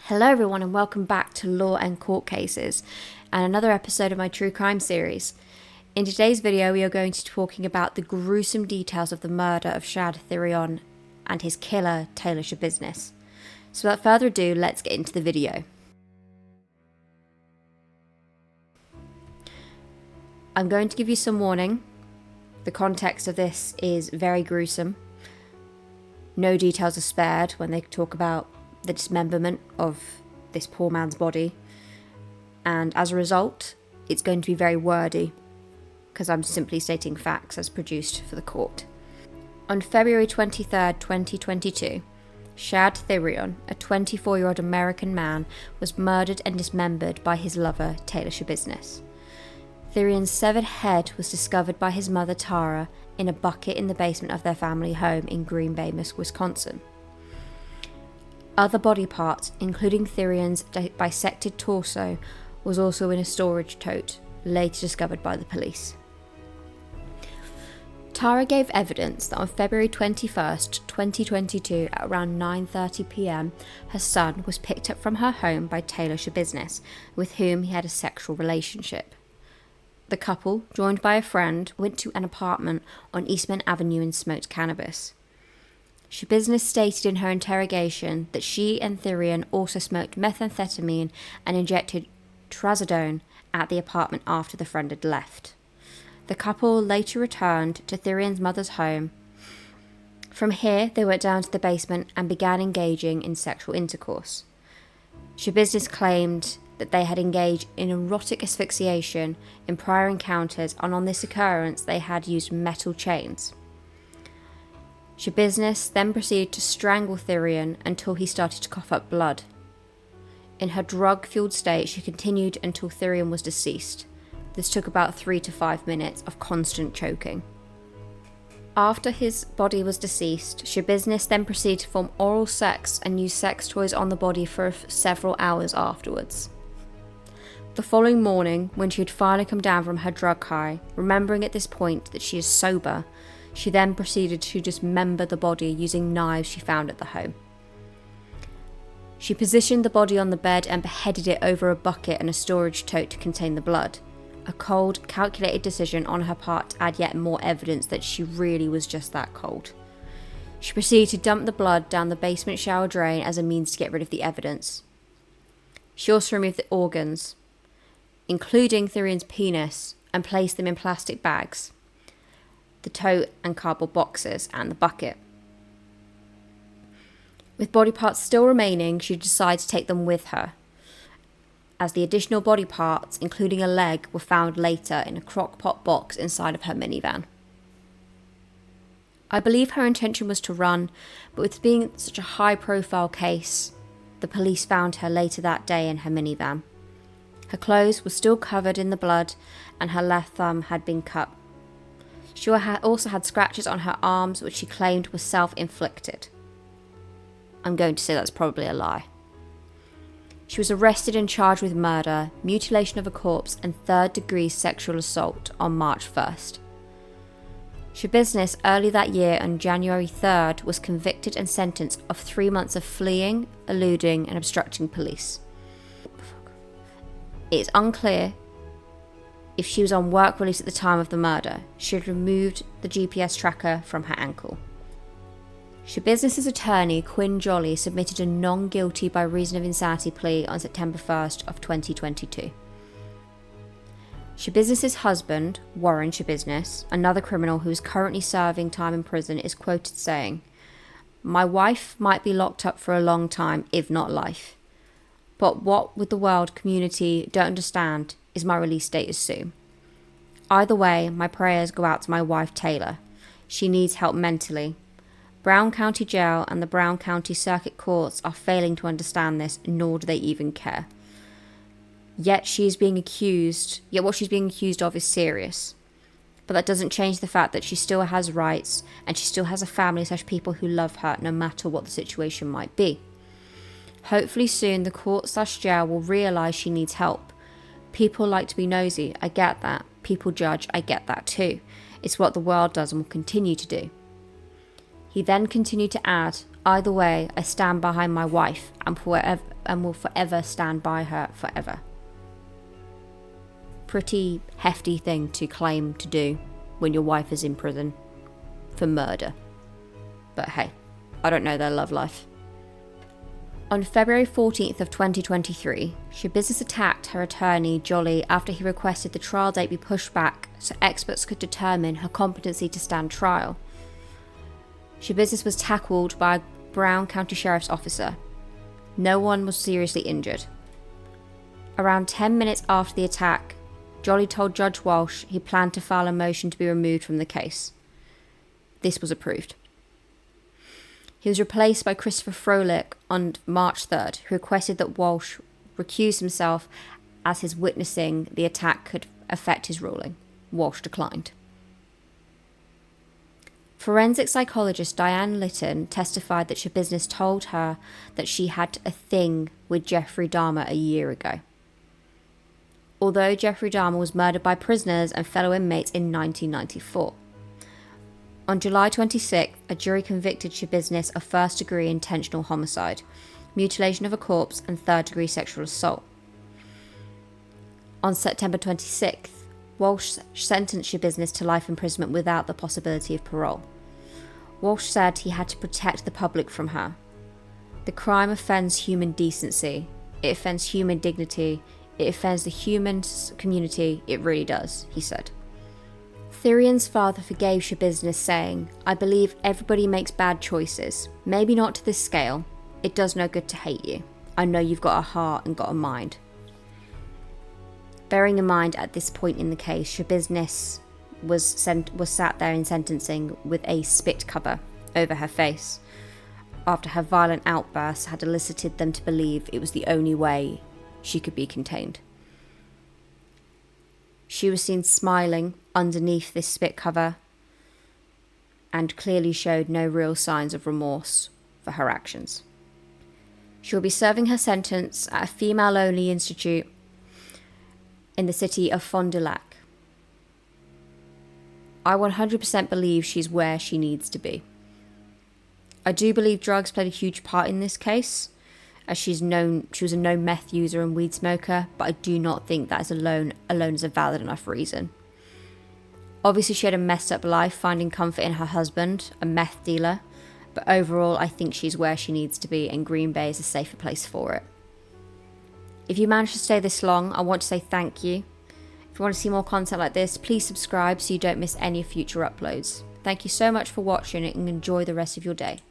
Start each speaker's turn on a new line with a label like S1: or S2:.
S1: Hello everyone and welcome back to Law and Court Cases and another episode of my true crime series. In today's video we are going to be talking about the gruesome details of the murder of Shad Thyrion and his killer Taylor Schabuisness. So without further ado, let's get into the video. I'm going to give you some warning. The context of this is very gruesome. No details are spared when they talk about the dismemberment of this poor man's body, and as a result it's going to be very wordy because I'm simply stating facts as produced for the court. On February 23rd, 2022, Shad Thyrion, a 24-year-old American man, was murdered and dismembered by his lover Taylor Schabuisness. Thyrion's severed head was discovered by his mother Tara in a bucket in the basement of their family home in Green Bay, Wisconsin. Other body parts, including Thyrion's bisected torso, was also in a storage tote, later discovered by the police. Tara gave evidence that on February 21st, 2022 at around 9:30 p.m, her son was picked up from her home by Taylor Schabuisness, with whom he had a sexual relationship. The couple, joined by a friend, went to an apartment on Eastman Avenue and smoked cannabis. Schabuisness stated in her interrogation that she and Thyrion also smoked methamphetamine and injected trazodone at the apartment after the friend had left. The couple later returned to Thyrion's mother's home. From here, they went down to the basement and began engaging in sexual intercourse. Schabuisness claimed that they had engaged in erotic asphyxiation in prior encounters, and on this occurrence they had used metal chains. Schabuisness then proceeded to strangle Thyrion until he started to cough up blood. In her drug-fueled state, she continued until Thyrion was deceased. This took about 3 to 5 minutes of constant choking. After his body was deceased, Schabuisness then proceeded to perform oral sex and use sex toys on the body for several hours afterwards. The following morning, when she had finally come down from her drug high, remembering at this point that she is sober, she then proceeded to dismember the body using knives she found at the home. She positioned the body on the bed and beheaded it over a bucket and a storage tote to contain the blood. A cold, calculated decision on her part to add yet more evidence that she really was just that cold. She proceeded to dump the blood down the basement shower drain as a means to get rid of the evidence. She also removed the organs, including Thyrion's penis, and placed them in plastic bags, the tote and cardboard boxes, and the bucket. With body parts still remaining, she decided to take them with her, as the additional body parts, including a leg, were found later in a crock-pot box inside of her minivan. I believe her intention was to run, but with being such a high-profile case, the police found her later that day in her minivan. Her clothes were still covered in the blood, and her left thumb had been cut. She also had scratches on her arms, which she claimed were self-inflicted. I'm going to say that's probably a lie. She was arrested and charged with murder, mutilation of a corpse, and third-degree sexual assault on March 1st. Schabuisness early that year on January 3rd was convicted and sentenced of 3 months of fleeing, eluding, and obstructing police. It is unclear if she was on work release at the time of the murder. She had removed the GPS tracker from her ankle. Schabuisness' attorney, Quinn Jolly, submitted a non-guilty by reason of insanity plea on September 1st of 2022. Schabuisness' husband, Warren Schabuisness, another criminal who is currently serving time in prison, is quoted saying, "My wife might be locked up for a long time, if not life. But what would the world community don't understand is my release date is soon. Either way, my prayers go out to my wife Taylor. She needs help mentally. Brown County Jail and the Brown County Circuit Courts are failing to understand this, nor do they even care. Yet what she's being accused of is serious. But that doesn't change the fact that she still has rights, and she still has a family / people who love her, no matter what the situation might be. Hopefully soon the court / jail will realise she needs help. People like to be nosy, I get that. People judge, I get that too. It's what the world does and will continue to do." He then continued to add, "Either way, I stand behind my wife, and for and will forever stand by her forever. Pretty hefty thing to claim to do when your wife is in prison for murder. But hey, I don't know their love life. On February 14th of 2023, Schabuisness attacked her attorney, Jolly, after he requested the trial date be pushed back so experts could determine her competency to stand trial. Schabuisness was tackled by a Brown County Sheriff's officer. No one was seriously injured. Around 10 minutes after the attack, Jolly told Judge Walsh he planned to file a motion to be removed from the case. This was approved. He was replaced by Christopher Froelich on March 3rd, who requested that Walsh recuse himself as his witnessing the attack could affect his ruling. Walsh declined. Forensic psychologist Diane Litton testified that Schabuisness told her that she had a thing with Jeffrey Dahmer a year ago. Although Jeffrey Dahmer was murdered by prisoners and fellow inmates in 1994. On July 26th, a jury convicted Schabuisness of first-degree intentional homicide, mutilation of a corpse, and third-degree sexual assault. On September 26th, Walsh sentenced Schabuisness to life imprisonment without the possibility of parole. Walsh said he had to protect the public from her. The crime offends human decency. It offends human dignity. It offends the human community. It really does, he said. Thyrion's father forgave Schabuisness, saying, "I believe everybody makes bad choices. Maybe not to this scale. It does no good to hate you. I know you've got a heart and got a mind." Bearing in mind at this point in the case, Schabuisness was sat there in sentencing with a spit cover over her face after her violent outbursts had elicited them to believe it was the only way she could be contained. She was seen smiling underneath this spit cover and clearly showed no real signs of remorse for her actions. She will be serving her sentence at a female-only institute in the city of Fond du Lac. I 100% believe she's where she needs to be. I do believe drugs played a huge part in this case, as she was a known meth user and weed smoker, but I do not think that is alone is a valid enough reason. Obviously, she had a messed up life, finding comfort in her husband, a meth dealer, but overall, I think she's where she needs to be, and Green Bay is a safer place for it. If you managed to stay this long, I want to say thank you. If you want to see more content like this, please subscribe so you don't miss any future uploads. Thank you so much for watching and enjoy the rest of your day.